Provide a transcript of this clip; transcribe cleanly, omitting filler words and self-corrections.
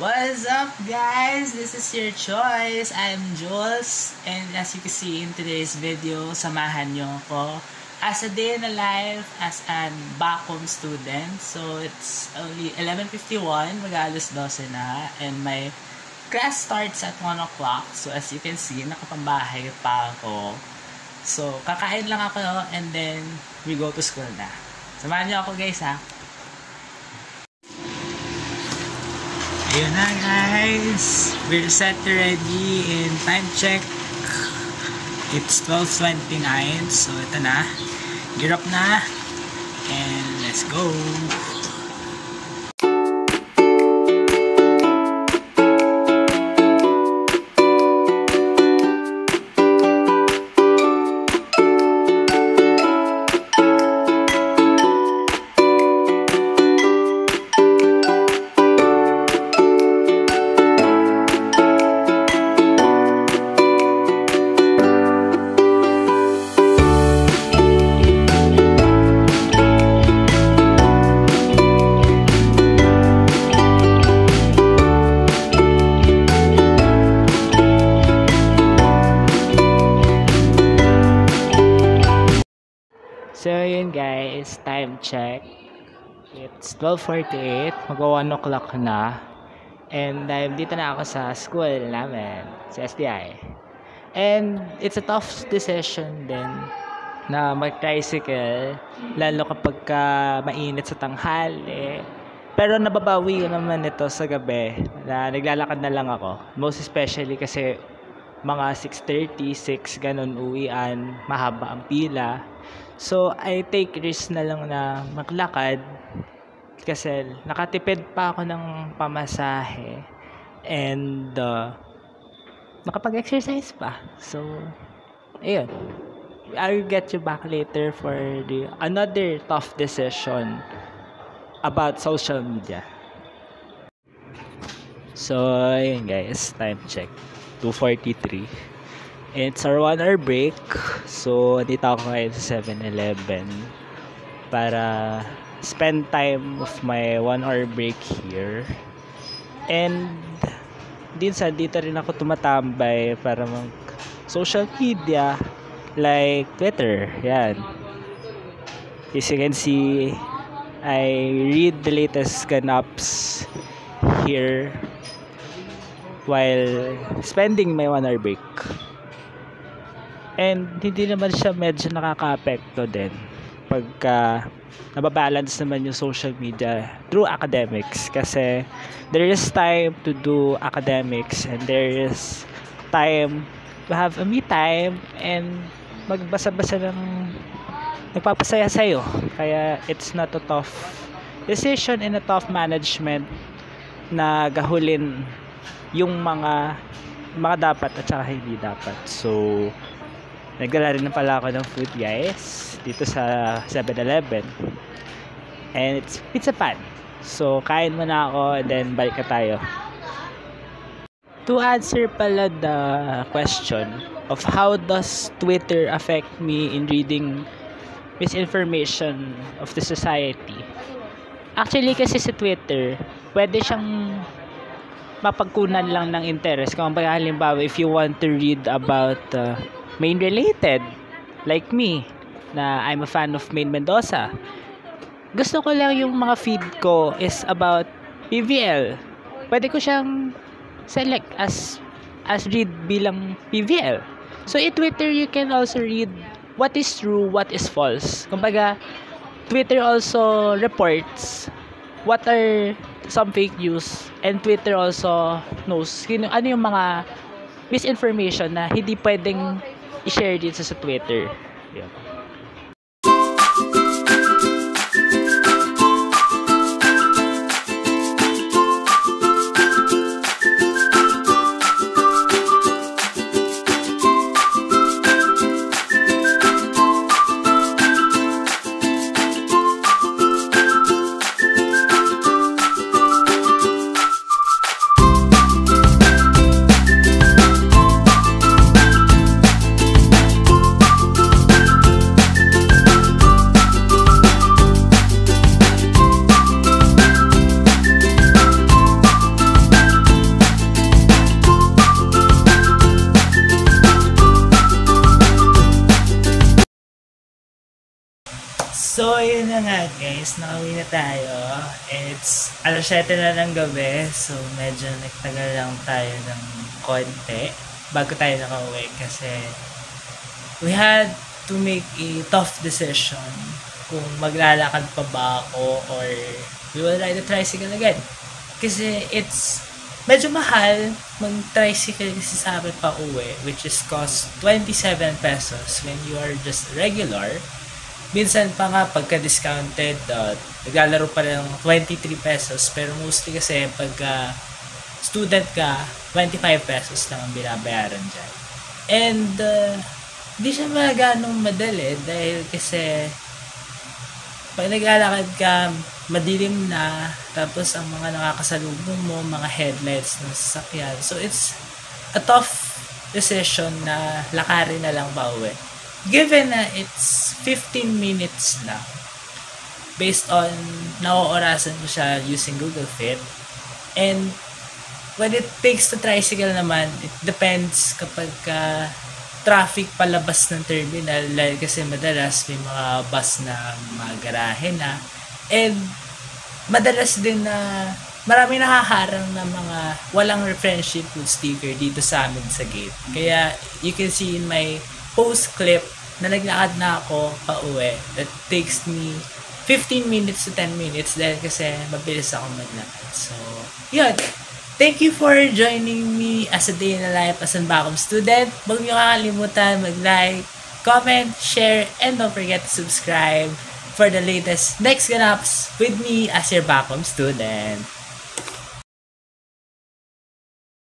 What's up, guys? This is your choice. I'm Jules, and as you can see in today's video, samahan niyo ako as a day in the life as an Bacom student. So it's only 11:51, mag-alas 12 na, and my class starts at 1 o'clock. So as you can see, nakapambahay pa ako. So kakain lang ako, and then we go to school na. Samahan niyo ako, guys, ha? Ayun na, guys, we're set ready in time check. It's 12:29, so ito na, gear up na, and let's go. So yun, guys, time check. It's 12:48, mag-1 o'clock na. And dito na ako sa school namin, sa STI. And it's a tough decision din na mag-tricycle, lalo kapag mainit sa tanghali. Pero nababawi ko naman ito sa gabi na naglalakad na lang ako. Most especially kasi mga 6:30, 6 ganun uwian, mahaba ang pila. So, I take risk na lang na maglakad kasi nakatipid pa ako ng pamasahe and nakapag-exercise pa. So, ayun. I'll get you back later for another tough decision about social media. So, ayun, guys, time check. 2:43. It's our 1 hour break. So, dito ako ngayon sa 7-Eleven para spend time of my 1 hour break here. And dito rin ako tumatambay para mag social media like Twitter. Yan. As you can see, I read the latest ganaps here while spending my 1 hour break. And hindi naman siya medyo nakaka-apekto din pagka nababalance naman yung social media through academics, kasi there is time to do academics and there is time to have a me time and magbasa-basa ng nagpapasaya sa'yo. Kaya it's not a tough decision and a tough management na gahulin yung mga dapat at saka hindi dapat. So nagdala rin na pala ako ng food, guys, dito sa 7-Eleven. And it's pizza pan. So, kain muna ako and then balik na tayo. To answer pala the question of how does Twitter affect me in reading misinformation of the society. Actually, kasi sa Twitter, pwede siyang mapagkunan lang ng interest. Kung halimbawa, if you want to read about Maine related, like me, na I'm a fan of Maine Mendoza. Gusto ko lang yung mga feed ko is about PVL. Pwede ko siyang select as read bilang PVL. So in Twitter, you can also read what is true, what is false. Kumbaga, Twitter also reports what are some fake news, and Twitter also knows ano yung mga misinformation na hindi pwedeng i-share dito sa Twitter. Yeah. So, yun na nga guys, nakauwi na tayo. It's 7:00 na ng gabi, so medyo nagtagal lang tayo ng konti bago tayo nakauwi kasi we had to make a tough decision kung maglalakad pa ba ako or we will ride a tricycle again. Kasi it's medyo mahal mag-tricycle kasi sa amin pa uwi, which is cost 27 pesos when you are just regular. Minsan pa nga pagka-discounted, naglalaro pa ng 23 pesos. Pero mostly kasi pagka student ka, 25 pesos lang ang binabayaran dyan. And di siya ganong madali dahil kasi pag naglalakad ka, madilim na, tapos ang mga nakakasalubong mo, mga headlights ng sasakyan. So it's a tough decision na lakarin na lang pauwi. Given na it's 15 minutes lang, based on nauorasan ko siya using Google Fit, and when it takes the tricycle naman, it depends kapag traffic palabas ng terminal, kasi madalas may mga bus na mga garahe na, and madalas din na marami nakaharang na mga walang friendship with sticker dito sa amin sa gate. Kaya you can see in my post clip na naglakad na ako pauwi. That takes me 15 minutes to 10 minutes dahil kasi mabilis ako maglakad. So, yun. Thank you for joining me as a day in the life as a Bacom student. Huwag niyo kakalimutan mag-like, comment, share, and don't forget to subscribe for the latest next ganaps with me as your Bacom student.